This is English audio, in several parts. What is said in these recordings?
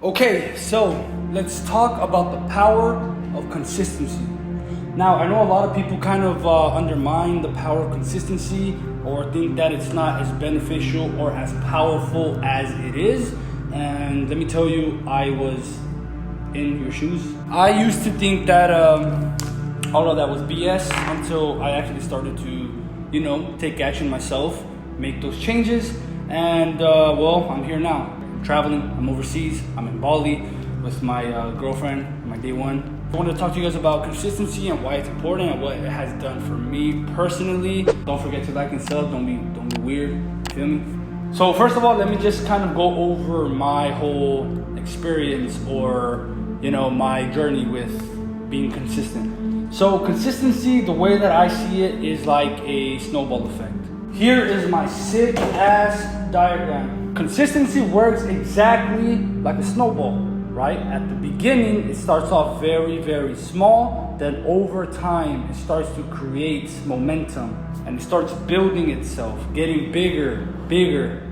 Okay, so let's talk about the power of consistency. Now, I know a lot of people kind of undermine the power of consistency or think that it's not as beneficial or as powerful as it is. And let me tell you, I was in your shoes. I used to think that all of that was BS until I actually started to, take action myself, make those changes. And I'm here now. I'm traveling, I'm overseas, I'm in Bali with my girlfriend, my day one. I wanted to talk to you guys about consistency and why it's important and what it has done for me personally. Don't forget to like and sub, don't be weird, feel me? So first of all, let me just kind of go over my whole experience or, my journey with being consistent. So consistency, the way that I see it is like a snowball effect. Here is my sick ass diagram. Consistency works exactly like a snowball, right? At the beginning, it starts off very, very small. Then over time, it starts to create momentum and it starts building itself, getting bigger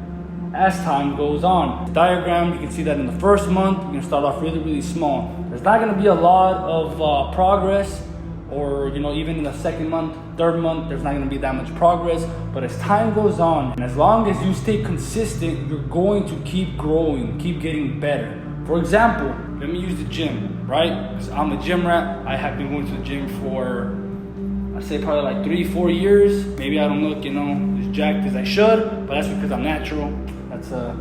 as time goes on. The diagram, you can see that in the first month, you're gonna start off really, really small. There's not gonna be a lot of progress, or even in the second month, third month, there's not gonna be that much progress. But as time goes on, and as long as you stay consistent, you're going to keep growing, keep getting better. For example, let me use the gym, right? Because I'm a gym rat. I have been going to the gym for, I'd say probably like 3-4 years. Maybe I don't look, as jacked as I should, but that's because I'm natural. That's a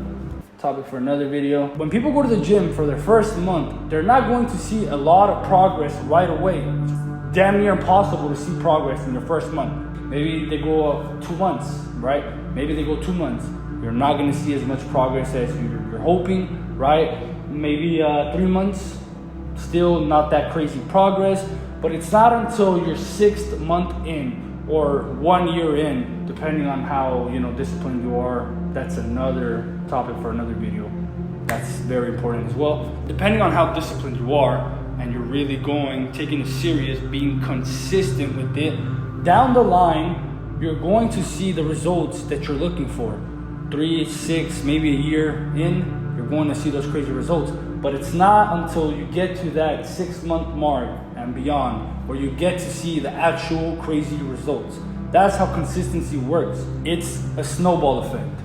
topic for another video. When people go to the gym for their first month, they're not going to see a lot of progress right away. It's damn near impossible to see progress in their first month. Maybe they go 2 months, right? Maybe they go 2 months. You're not gonna see as much progress as you're hoping, right? Maybe 3 months, still not that crazy progress. But it's not until your 6th month in or 1 year in, depending on how disciplined you are. That's another topic for another video. That's very important as well. Depending on how disciplined you are, and you're really taking it serious, being consistent with it, down the line, you're going to see the results that you're looking for. 3, 6, maybe a year in, you're going to see those crazy results. But it's not until you get to that 6-month mark and beyond where you get to see the actual crazy results. That's how consistency works. It's a snowball effect.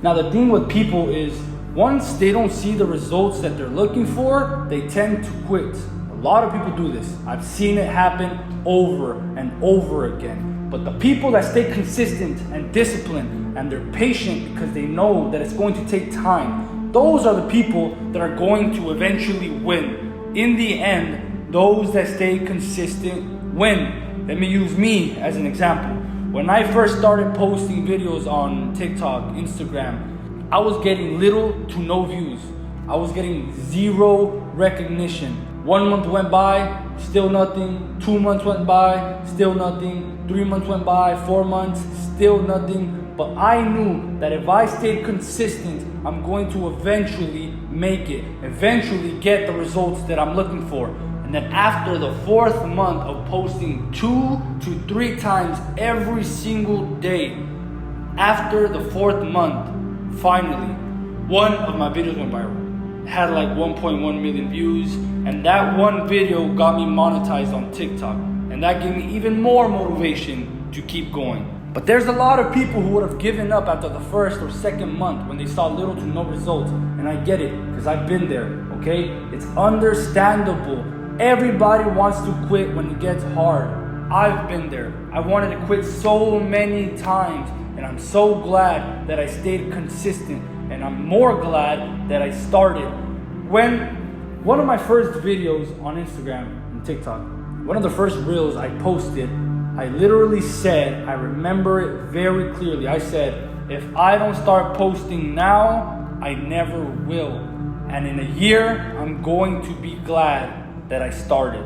Now the thing with people is, once they don't see the results that they're looking for, they tend to quit. A lot of people do this. I've seen it happen over and over again. But the people that stay consistent and disciplined and they're patient because they know that it's going to take time, those are the people that are going to eventually win. In the end, those that stay consistent win. Let me use me as an example. When I first started posting videos on TikTok, Instagram, I was getting little to no views. I was getting 0 recognition. 1 month went by, still nothing. 2 months went by, still nothing. 3 months went by, 4 months, still nothing. But I knew that if I stayed consistent, I'm going to eventually make it, eventually get the results that I'm looking for. And then after the 4th month of posting 2 to 3 times every single day, after the 4th month, finally, one of my videos went viral. It had like 1.1 million views, and that one video got me monetized on TikTok. And that gave me even more motivation to keep going. But there's a lot of people who would have given up after the 1st or 2nd month when they saw little to no results. And I get it, because I've been there, okay? It's understandable. Everybody wants to quit when it gets hard. I've been there. I wanted to quit so many times, and I'm so glad that I stayed consistent, and I'm more glad that I started. When one of my first videos on Instagram and TikTok, one of the first reels I posted, I literally said, I remember it very clearly, I said, if I don't start posting now, I never will. And in a year, I'm going to be glad that I started.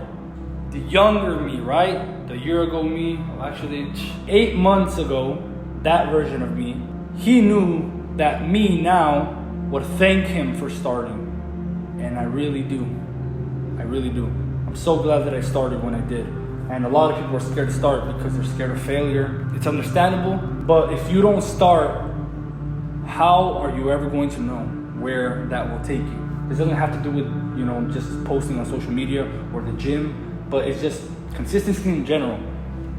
The younger me, right? The year ago me, well, actually 8 months ago, that version of me, he knew that me now would thank him for starting. And I really do. I really do. I'm so glad that I started when I did. And a lot of people are scared to start because they're scared of failure. It's understandable, but if you don't start, how are you ever going to know where that will take you? This doesn't have to do with, just posting on social media or the gym, but it's just consistency in general.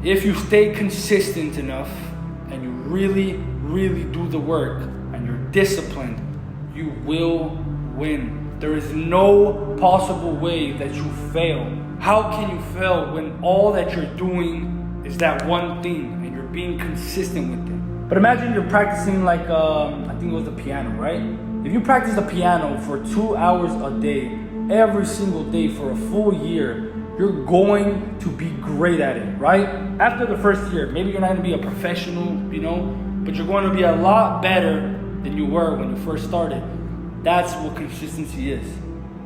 If you stay consistent enough and you really, really do the work and you're disciplined, you will win. There is no possible way that you fail. How can you fail when all that you're doing is that one thing and you're being consistent with it? But imagine you're practicing like, I think it was the piano, right? If you practice the piano for 2 hours a day, every single day for a full year, you're going to be great at it, right? After the first year, maybe you're not gonna be a professional, but you're going to be a lot better than you were when you first started. That's what consistency is,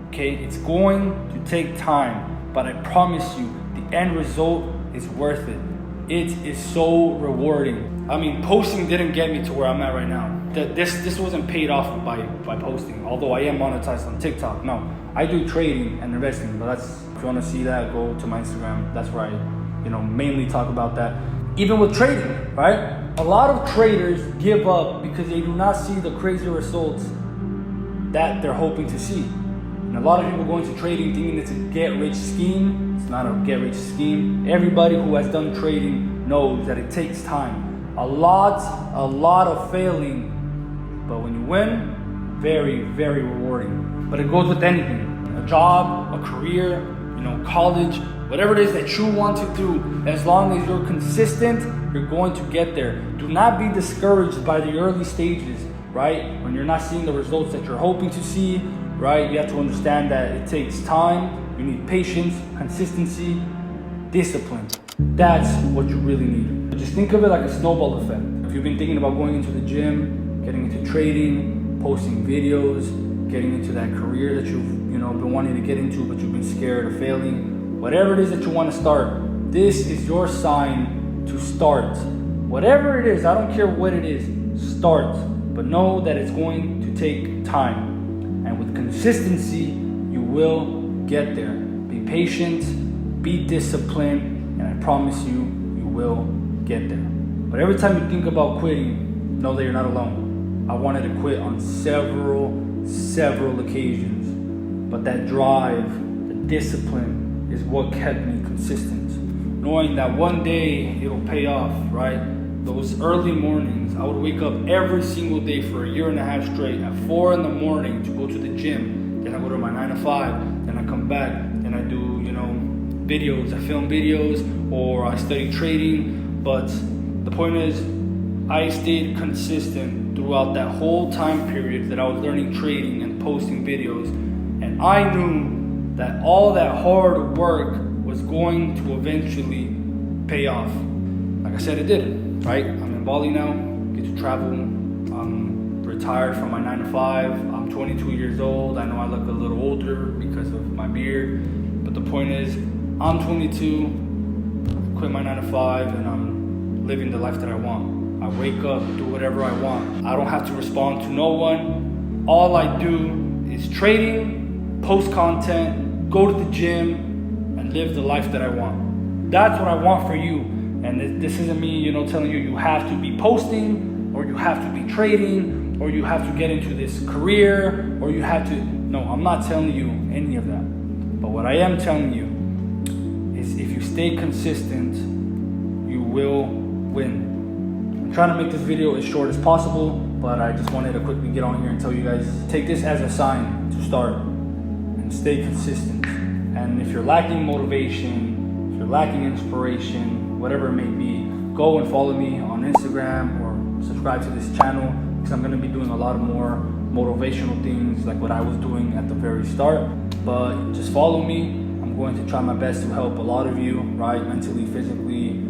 okay? It's going to take time, but I promise you, the end result is worth it. It is so rewarding. I mean, posting didn't get me to where I'm at right now. This wasn't paid off by posting, although I am monetized on TikTok. No, I do trading and investing, but if you want to see that, go to my Instagram. That's where I, mainly talk about that. Even with trading, right? A lot of traders give up because they do not see the crazy results that they're hoping to see. And a lot of people go into trading thinking it's a get-rich scheme. It's not a get-rich scheme. Everybody who has done trading knows that it takes time. A lot of failing, but when you win, very, very rewarding. But it goes with anything. A job, a career, college, whatever it is that you want to do, as long as you're consistent, you're going to get there. Do not be discouraged by the early stages, right? When you're not seeing the results that you're hoping to see, right? You have to understand that it takes time. You need patience, consistency, discipline. That's what you really need. Just think of it like a snowball effect. If you've been thinking about going into the gym, getting into trading, posting videos, getting into that career that you've been wanting to get into, but you've been scared of failing, whatever it is that you want to start, this is your sign to start. Whatever it is, I don't care what it is, start. But know that it's going to take time. And with consistency, you will get there. Be patient, be disciplined, and I promise you, you will get there. But every time you think about quitting, know that you're not alone. I wanted to quit on several occasions. But that drive, the discipline is what kept me consistent. Knowing that one day it'll pay off, right? Those early mornings, I would wake up every single day for a year and a half straight at 4 a.m. to go to the gym. Then I go to my 9 to 5. Then I come back and I do, videos. I film videos or I study trading. But the point is, I stayed consistent throughout that whole time period that I was learning trading and posting videos. And I knew that all that hard work was going to eventually pay off. Like I said, it did, right? I'm in Bali now, get to travel. I'm retired from my 9 to 5. I'm 22 years old. I know I look a little older because of my beard. But the point is, I'm 22, quit my 9 to 5, and I'm living the life that I want. I wake up, do whatever I want. I don't have to respond to no one. All I do is trading, post content, go to the gym, and live the life that I want. That's what I want for you. And this isn't me, telling you have to be posting, or you have to be trading, or you have to get into this career, or you have to. No, I'm not telling you any of that. But what I am telling you is if you stay consistent, you will win. I'm trying to make this video as short as possible, but I just wanted to quickly get on here and tell you guys, take this as a sign to start. And stay consistent. And if you're lacking motivation, if you're lacking inspiration, whatever it may be, go and follow me on Instagram or subscribe to this channel, because I'm going to be doing a lot of more motivational things like what I was doing at the very start. But just follow me. I'm going to try my best to help a lot of you, right? Mentally, physically,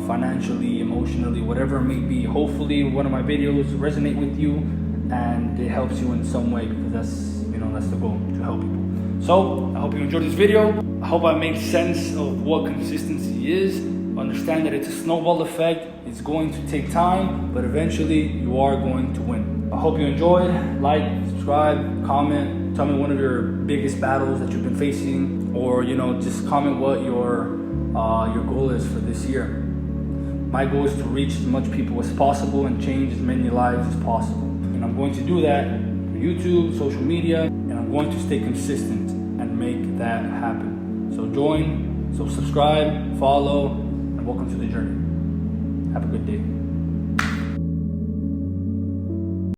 financially, emotionally, whatever it may be. Hopefully one of my videos resonate with you and it helps you in some way, because that's the goal, to help people. So I hope you enjoyed this video. I hope I made sense of what consistency is. Understand that it's a snowball effect. It's going to take time, but eventually you are going to win. I hope you enjoyed. Like, subscribe, comment. Tell me one of your biggest battles that you've been facing, or just comment what your goal is for this year. My goal is to reach as much people as possible and change as many lives as possible. And I'm going to do that through YouTube, social media, and I'm going to stay consistent and make that happen. So subscribe, follow, and welcome to the journey. Have a good day.